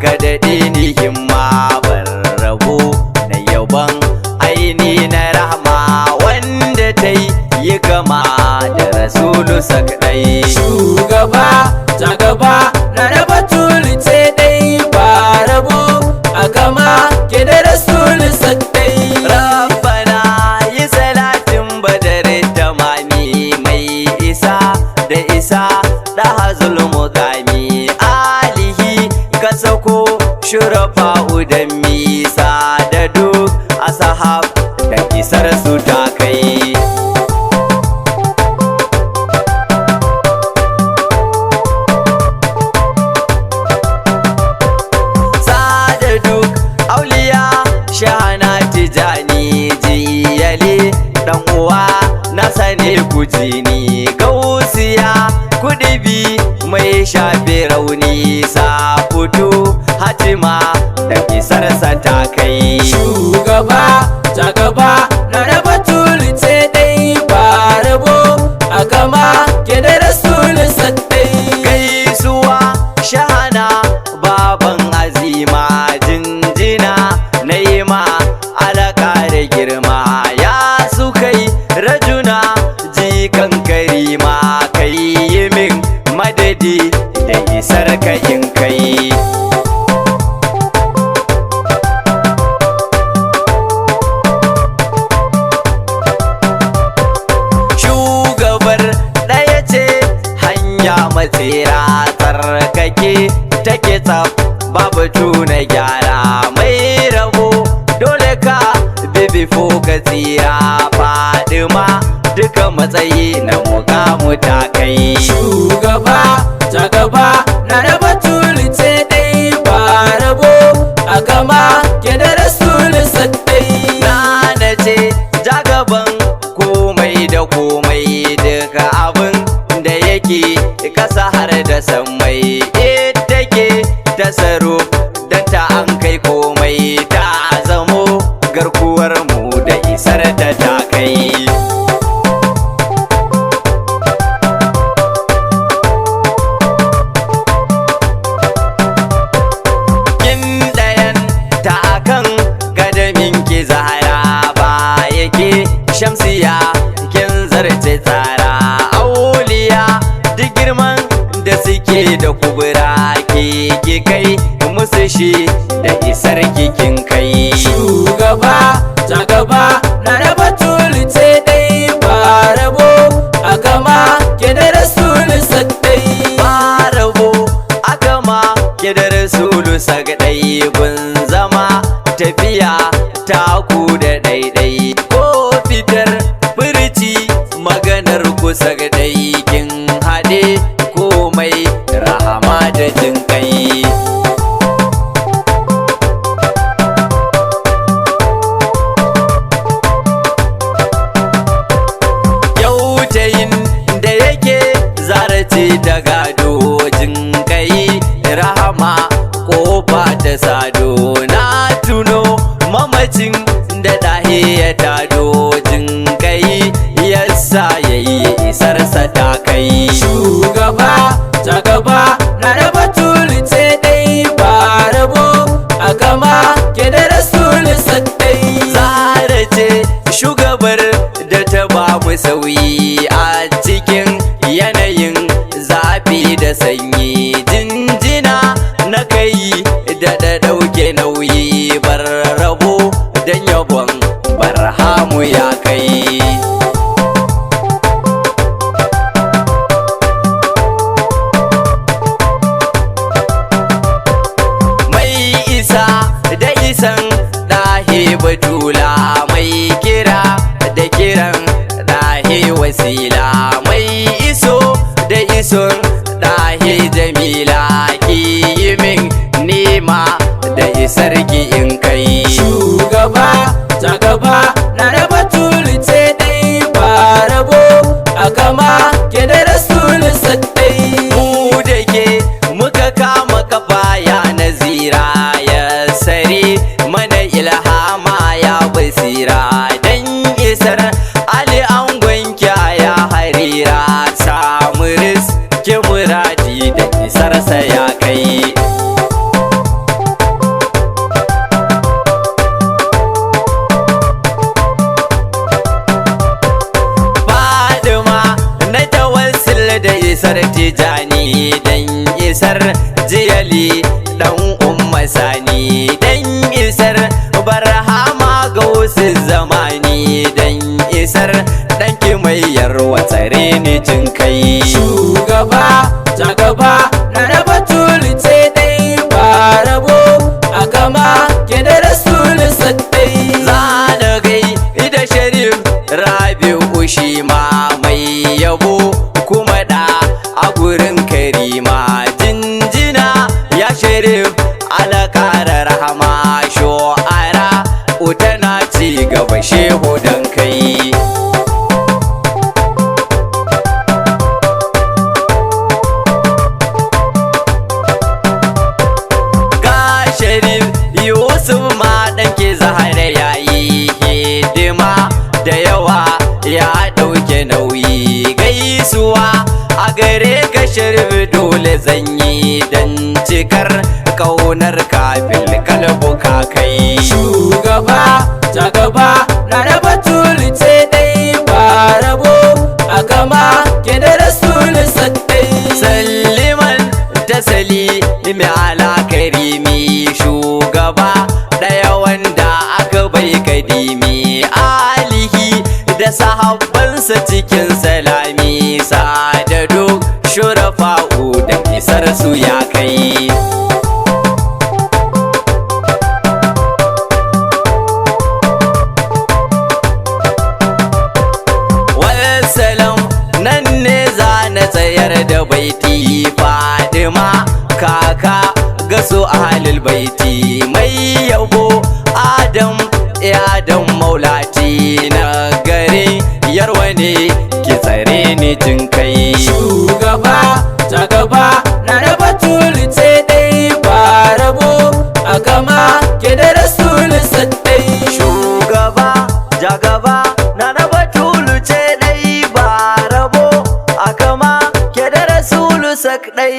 ka daɗe ni himma bar rabo na yaban aini na rahama wanda ta yi kama da rasulu sakɗai. Shugaba ta gaba na raba tulice dai ba rabo a gama ke da rasulu sakɗai. Rabbana yi salatin badare tamami mai isa da isa da hazul mukami alihi ka sako shurafa'u da misa da duk asahab da isar su ta kai. Sada duk auliya shahana tijani jiyali dan uwa na sane kujini gausiya kudibi mai shafe rauni sa fito hatima da isarsa ta kai. Shugaba ta gaba na raba tulice dai ba rabo a gama ke da rasulu sakɗai. Gaisuwa shahana baban azima jinjina na yi ma alaka da girma ya su kai rajuna jikan karima kai yi min madadi da isar ka in kai. Shugabar ɗaya ce hanya matsira tsarkake take tsaf babu tuna gyara mai rabo dole ka bibifo ka tsira fadima duka matsayi na mukamu ta kai. Shugaba ta gaba na raba tulice dai ba rabo a gama ke da rasulu sakɗai. Na ce jagaban komai da komai duka abin da yake kasa har da sammai ita ke tasaro don ta an kai komai ta zamo garkuwar mu da isar da ta kai. Kin ɗayan ta akan gadamin ki zahara ba yake shamsiya kin zarce tsara auliya duk girman da suke da kubura ke kai musu shi da isar kikin kai. Shugaba ta gaba na raba tulice dai ba rabo a gama ke da rasulu sakɗai. Ba rabo a gama ke da rasulu sakɗai gun zama tafiya taku da ɗaiɗai ko fitar furci maganar kusa ga kin haɗe komai rahama da jin kai. Kyautayin da yake zarace da gado jin kai rahama kofa ta sado na tuno mamacin da dahe ya tado jin kai yasa yayi isarsa ta kai. Shugaba ta gaba na raba tulice dai ba rabo a gama ke da rasulu sakɗai. Zara ce shugabar da ta ba mu sauyi a cikin yanayin zafi da sanyi jinjina na kai da ɗauke nauyi bar rabo don yabon barhamu ya kai. Mai isa da isan ɗahe batula mai kira da kiran ɗahe wasila mai iso da ison ɗahe jamila ki yi min nema da isar ki in kai. Shugaba ta gaba na raba tulice dai ba rabo a gama ke da rasulu sakɗai. Mu da ke muka kama kafa ya nazira ya sare mana ilhama ya masani dan isar barhama ga wasu zamani dan isar ɗanki mai yarwa tsare ni jin kai. Shugaba ta gaba na raba tulice dai ba rabo a gama ke da rasulu saddai. Zana gai da Sharif Rabi'u shi ma mai yabo kuma da a gurin Karima jinjina ya Sharif alakara rahama shu'ara utana ci gaba shehu dan kai. Yusuf ma ɗanke Zahra yayi hidima da yawa ya ɗauke nauyi gaisuwa a gare ka Sharif dole zanyi dan cikar kaunar kafin kalbu ka kai. Shugaba ta gaba na raba tulice dai ba rabo a gama ke da rasulu saddai. Salliman tasalimi ala karimi shugaba ɗaya wanda aka bai kadimi alihi da sahabbansa cikin salami sadadu shurafa'u da isar su ya kai. Wassalam nan ne za na tsayar da baiti Fadima kaka gaso ahalul baiti mai yabo Adam Adam maulati na gare yarwa ne ki tsare ni jin kai. Shugaba ta gaba na raba tulice dai ba rabo a gama ke da rasulu saddai. Shugaba ja gaba na raba tulice dai ba rabo a gama ke da rasulu saddai.